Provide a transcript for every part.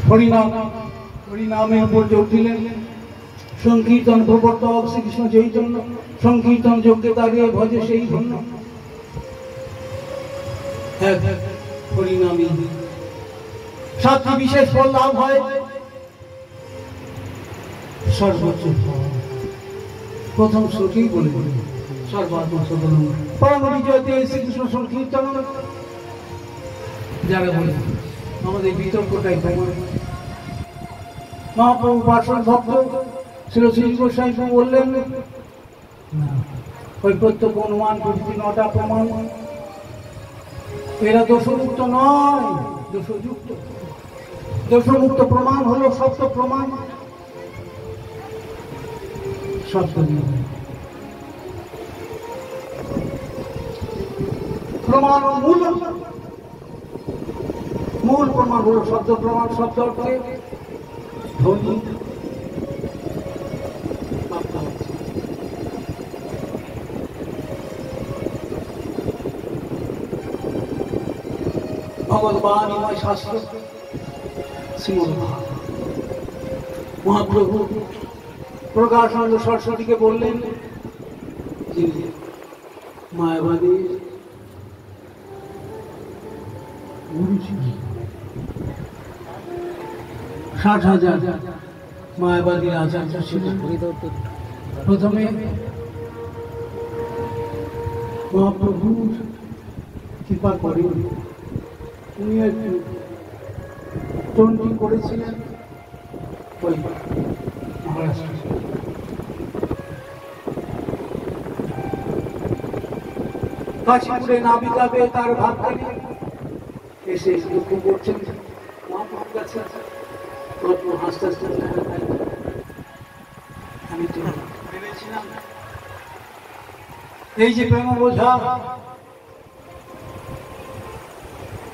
হরিনাম হরিনামের উপর জোর দিলেন। সংকীর্তন প্রবর্তক শ্রীকৃষ্ণ চৈতন্য, সংকীর্তন যজ্ঞে তাকে ভজে সেই ধন্য। হরিনামী সাতটি বিশেষ ফল লাভ হয়। সর্বোচ্চ প্রথম শ্লোকেই বলে সর্বাত্মা সদনম পরম বিজয়তে শ্রীকৃষ্ণ সংকীর্তন। যারা বলে আমাদের বিতর্কটাই প্রমাণ। মহাপ্রভু পার্শ্বদ ভক্ত শ্রী শ্রী গোস্বামী বললেন না, ওই প্রত্যক্ষ অনুমান প্রভৃতি 9টা প্রমাণ এরা দোষমুক্ত নয়, দোষযুক্ত। দোষমুক্ত প্রমাণ হলো সত্য প্রমাণ। সত্য প্রমাণ মূল প্রমাণ হলো শব্দ প্রমাণ। শব্দ অর্থে ধ্বনি ভগবদ্বাণীময় শাস্ত্র শ্রীমদ্ মহাপ্রভু প্রকাশানন্দ সরস্বতীকে বললেন, যিনি মায়াবাদী গুরু ছিলেন, 60,000 মায়াবাদীর আচার্য ছিলেন। প্রথমে মহাপ্রভুর কৃপা করে উনি একটু টন্টি করেছিলেন ওই মহারাষ্ট্র। কাশীপুরে নাবিকাবে তার ভাবখানি এসে দুঃখ করছেন মহাপ্রভুর কাছে। হাসতে হাসতে আমি তো ভেবেছিলাম এই যে প্রেম বোঝা,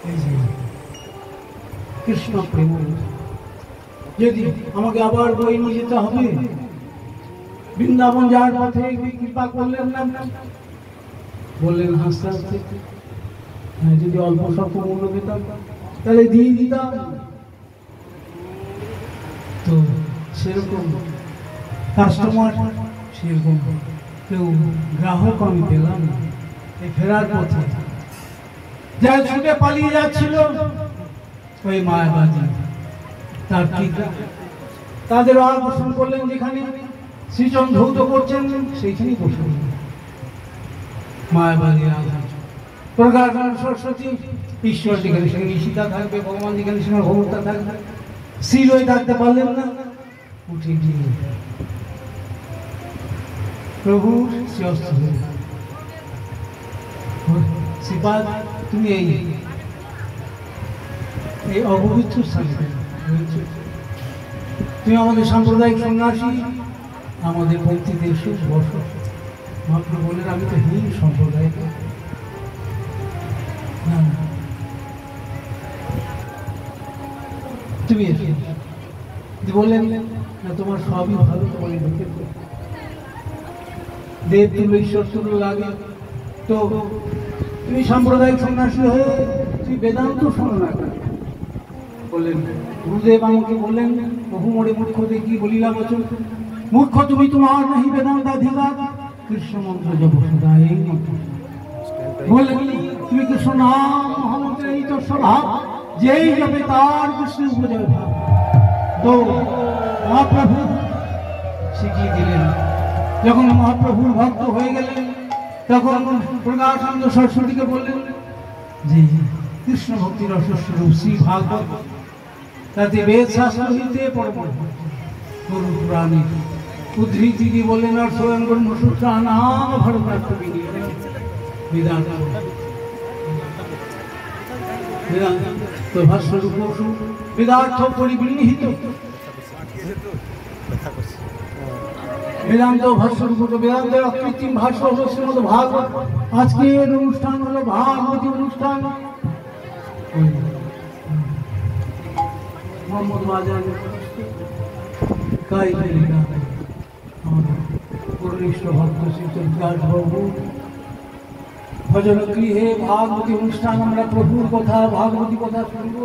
এই যে কৃষ্ণ প্রেম, যদি আমাকে আবার বই নিয়ে যেতে হবে বৃন্দাবন যাওয়ার পথে কৃপা করলেন না, বললেন হাসতে হাসতে যদি অল্প স্বল্প মূল্য পেতাম তাহলে দিয়ে দিতাম। তো সেরকম কাস্টমার, সেরকম কেউ গ্রাহক আমি পেলাম না। এই ফেরার পথে যারা ছুটে পালিয়ে যাচ্ছিল ওই মায়াবাদী তার টিকা তাদের আকর্ষণ করলেন, যেখানে সৃজন ধৌত করছেন সেইখানেই বসে মায়াবাদী আধার প্রকাশানন্দ সরস্বতী। ঈশ্বর যেখানে সেখানে ঈশিতা থাকবে, ভগবান যেখানে সেখানে ভগবতা থাকবে। শ্রীলয় থাকতে পারলেন না, উঠে গিয়ে প্রভুর শ্রেষ্ঠ শ্রীপাদ, তুমি এই অপবিত্র স্থানে তুমি আমাদের সাম্প্রদায়িক সন্ন্যাসী, আমাদের পন্থীতে এসে বসো। মহাপ্রভু বললেন, আমি তো হীন সম্প্রদায়। না না, তুমি এসে বললেন না, তোমার সবই ভালো, তোমার দেব তুলো ঈশ্বর তুলো লাগে, তো তুমি সাম্প্রদায়িক সন্ন্যাসী হয়ে তুই বেদান্ত শোনো না। বললেন গুরুদেব আমাকে বললেন, বহু মোড়ে মূর্খ দেখি বলিলা বচন, মূর্খ তুমি, তোমার নাহি বেদান্তাধিকার, কৃষ্ণ মন্ত্র জপ সদা এই মন্ত্র। বললেন তুমি কৃষ্ণ নাম মহামন্ত্রে এই তোর স্বভাব, যেই জপে তার কৃষ্ণ উপজয় ভাব। তো মহাপ্রভু শিখিয়ে দিলেন। যখন মহাপ্রভুর ভক্ত হয়ে গেলেন তখন প্রকাশানন্দ সরস্বতীকে বললেন যে কৃষ্ণ ভক্তির রসস্বরূপ শ্রী ভাগবত, তাতে বেদ শাস্ত্র হইতে পরম গুরু পুরাণের উদ্ধৃতি দিয়ে বললেন, আর স্বয়ং ব্রহ্মসূত্র নাম ভারতার্থ বেদান্ত বেদান্ত ভাষ্যরূপ বেদার্থ পরিবিহীত বেদান্ত ভাষ্যরূপ বেদান্তের অকৃত্রিম ভাষ্য হল শ্রীমদ্ ভাগবত। আজকের অনুষ্ঠান হলো ভাগবতী অনুষ্ঠান। মোহাম্মদ বাজার আমাদের পরনিষ্ঠ ভক্ত শ্রীচন্দ্রাস বাবু ভজন গৃহে ভাগবতী অনুষ্ঠান। আমরা প্রভুর কথা, ভাগবতী কথা শুনব।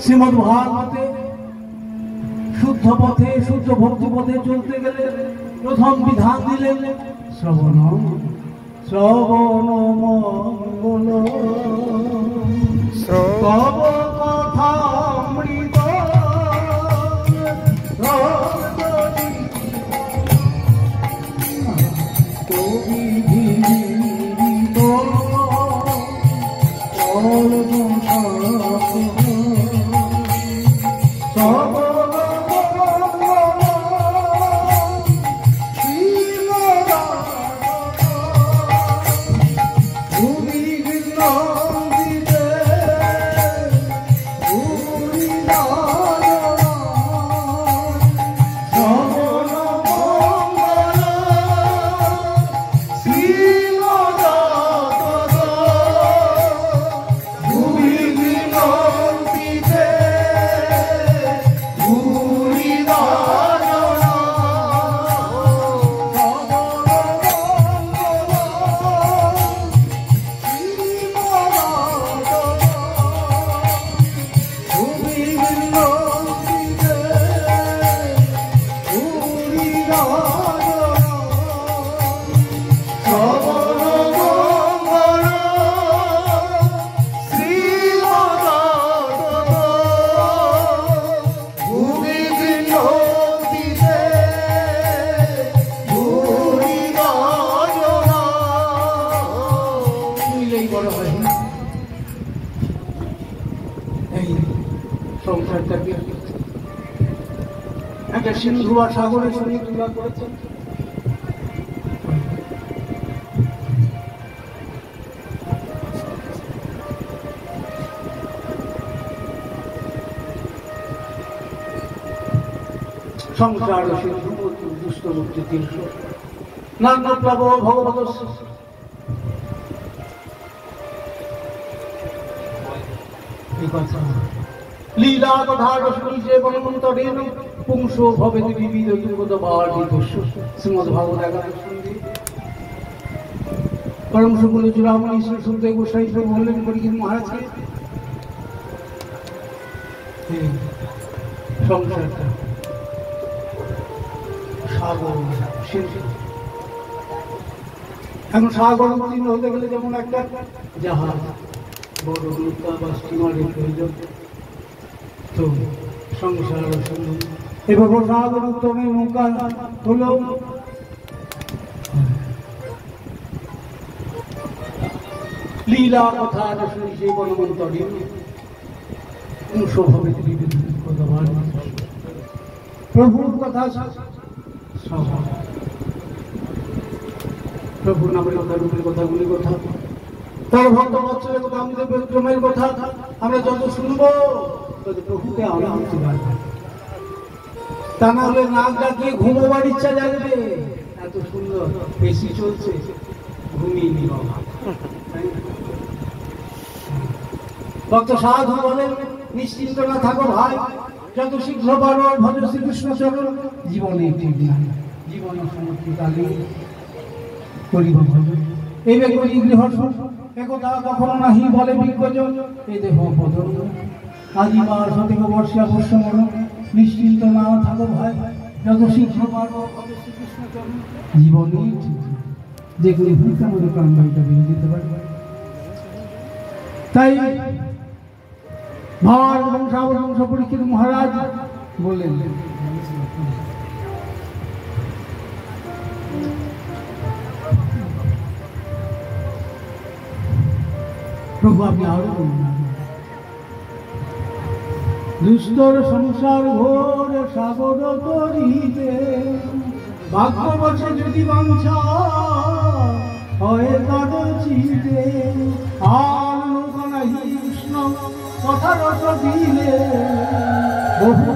শ্রীমদ্ ভাগবতে শুদ্ধ পথে শুদ্ধ ভক্তি পথে চলতে গেলে প্রথম বিধান দিলেন শ্রবণ শ্রবণ মঙ্গল কব কথা অমৃত সংসারটাকে একটা সিন্ধু বা সাগরের সঙ্গে তুলনা করেছেন। সংসার সিন্ধু দুষ্টমূর্তি 300 নান্নপ্লব ভগবত লীলা তথা রসনীচে বনমন্তরেণ পুংসো ভবেতি বিবিধ দুর্গতবার্জিতস্য। শ্রীমদ্ ভাগবত 11 সন্ধি। পরম সুকুল চূড়ামণি শ্রী সুখদেব গোসাই বললেন পরীক্ষিত মহারাজকে, সংসারটা সাগর সিন্ধু। এখন সাগর উত্তীর্ণ হতে গেলে যেমন একটা জাহাজ বড় নৌকা বা স্টিমারের প্রয়োজন, তো সংসার সিন্ধু এবার সাগর উত্তমে নৌকা হলো লীলা কথা রসনী সেই বনমন্তরে ভবেতি বিবিধ প্রভুর কথা, প্রভুর নামের কথা, রূপের কথা, গুলির কথা, তার ভক্ত বৎসলের কথা, আমাদের প্রেমের কথা আমরা যত শুনবো তত প্রভুকে আমরা আনতে পারবো। তা না হলে নাক ডাকিয়ে ঘুমোবার ইচ্ছা জাগবে। এত সুন্দর বেশি চলছে, ঘুমিয়ে নি বাবা। ভক্ত সাধু বলেন, নিশ্চিন্ত না থাকো ভাই, যত শীঘ্র পারো ভজ শ্রীকৃষ্ণ চরণ। জীবনে ঠিক না, জীবন সমর্থিত কালে করিব ভজন। এই করি গৃহস্থ একদা কখনো নাহি বলে বিজ্ঞজন। এই দেহ পতন আজিবার শতিক বর্ষা বর্ষমরণ। নিশ্চিন্ত না থাকো ভাই, যত শীঘ্র পারো ভজ শ্রীকৃষ্ণ চরণ। জীবনে ঠিক যেগুলি ভূত আমাদের প্রাণবাহিকা বেরিয়ে যেতে পারে। তাই ভার বংশ পরীক্ষিত মহারাজ বললেন, প্রভু আপনি আরো বলুন। দুস্তর সংসার ঘোর সাগর তরিতে ভাগ্য বসে যদি বাঞ্ছা হয় তাদের চিতে। আর নৌকা নাহি কৃষ্ণ কথা রস দিলে বহু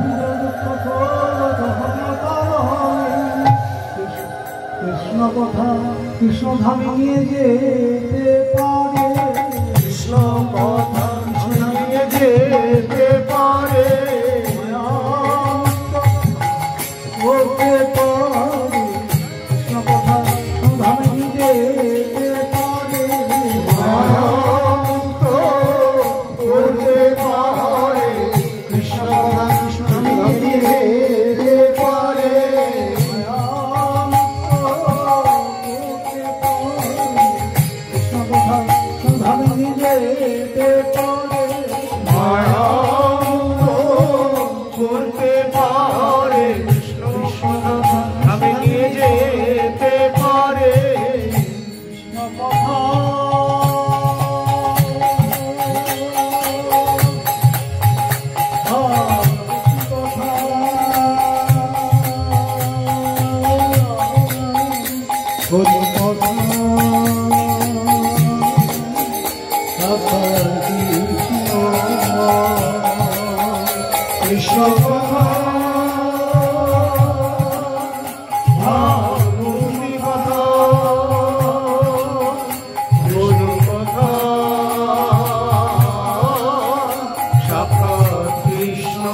কৃষ্ণ কথা কৃষ্ণ ধামে নিয়ে যেতে পারে। কৃষ্ণ কথা নিয়ে যেতে পারে, বলতে পারে। কৃষ্ণ কথা ধামে নিয়ে যেতে পারে, বলতে পারে। কৃষ্ণ কথা ভাবুনি কথা গুরু কথা সাক্ষাৎ কৃষ্ণ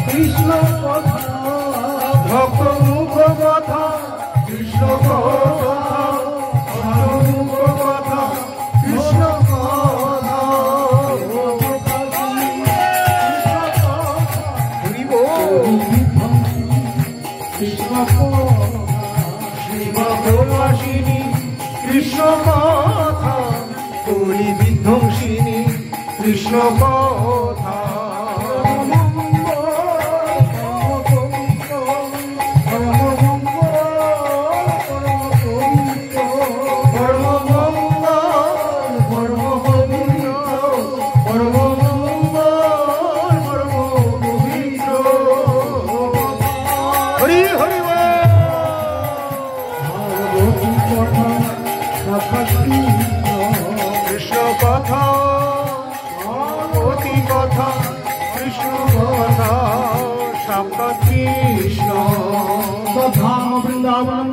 কৃষ্ণ কথা ভক্ত মুখ কথা কৃষ্ণ কথা মুখ কথা কৃষ্ণ কথা কৃষ্ণ শ্রীমহাসিনী কৃষ্ণ কথা কলি বিধ্বংসিনী কৃষ্ণ কথা কৃষ্ণ কথা অতি কথা কৃষ্ণ কথা সাক্ষাৎ কৃষ্ণ ধাম বৃন্দাবন।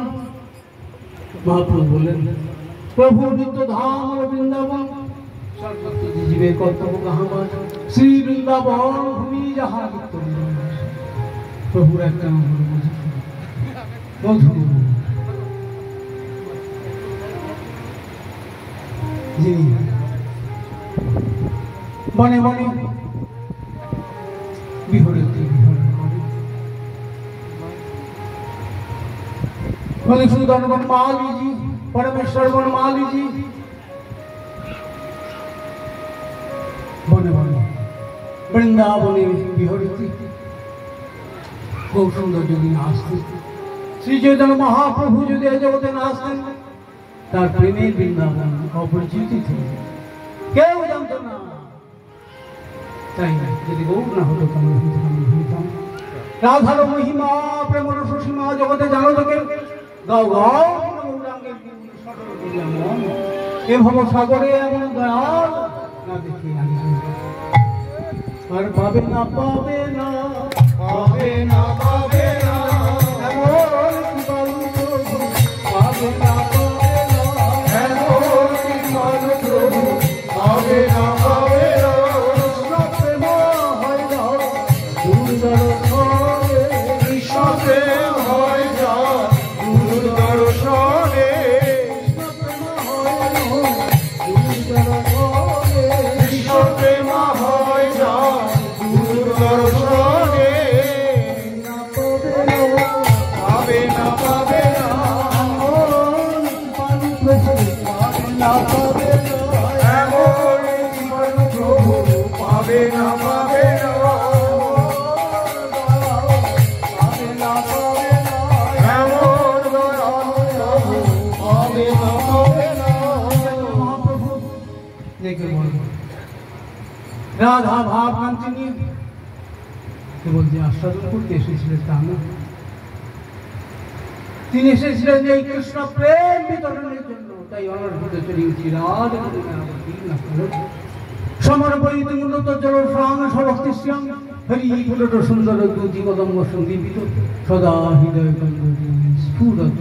মহাপ্রভু বললেন প্রভু নিত্য ধাম বৃন্দাবন সর্বত্র জীবের কর্তব্য কাহাবার শ্রী বৃন্দাবন ভূমি যাহা নিত্য নিবাস। প্রভুর একটা নাম হল মধু, যিনি বনে বনে বিহরতি বিহরণ করেন। मधुसूदन बनमाली जी, परमेश्वर बनमाली जी बने बने वृंदावने विहरती खूब सुंदर যদি নাচতেন শ্রী চৈতন্য মহাপ্রভু যদি এই জগতে নাচতেন তার প্রেমের বৃন্দাবন অপরিচিত ছিল, কেউ জানত না। তাই না, যদি গৌর না হতো তাহলে হইতাম রাধার মহিমা প্রেম রসসীমা জগতে জানো তো কেউ গাও গাও এ ভব সাগরে এমন দয়াল না দেখে আর পাবে না পাবে না পাবে না পাবে না এমন পাবে না এমন প্রভু পাবে না পাবে না কৃষ্ণ প্রেম হয় না দুর্দর ঘরে কৃষ্ণ প্রেম হয় যা গুরু দর্শনে কৃষ্ণ প্রেম হয় যা গুরু দর্শনে পাবে না পাবে না এমন জীবন প্রভু পাবে না পাবে না এমন দয়াল প্রভু পাবে না পাবে না দেখে বলবো রাধা ভাব কান্তি নিয়ে কেবল যে আস্বাদন করতে এসেছিলেন তা না, তিনি এসেছিলেন এই কৃষ্ণ প্রেম বিতরণের জন্য। তাই অনর্ভিত চলিয়েছি রাধ সমরপরিত উন্নত জল প্রাণ সভক্তিশ্যাম হরি ফুলট সুন্দর দুতি কদম্ব সন্দীপিত সদা হৃদয় স্ফুরত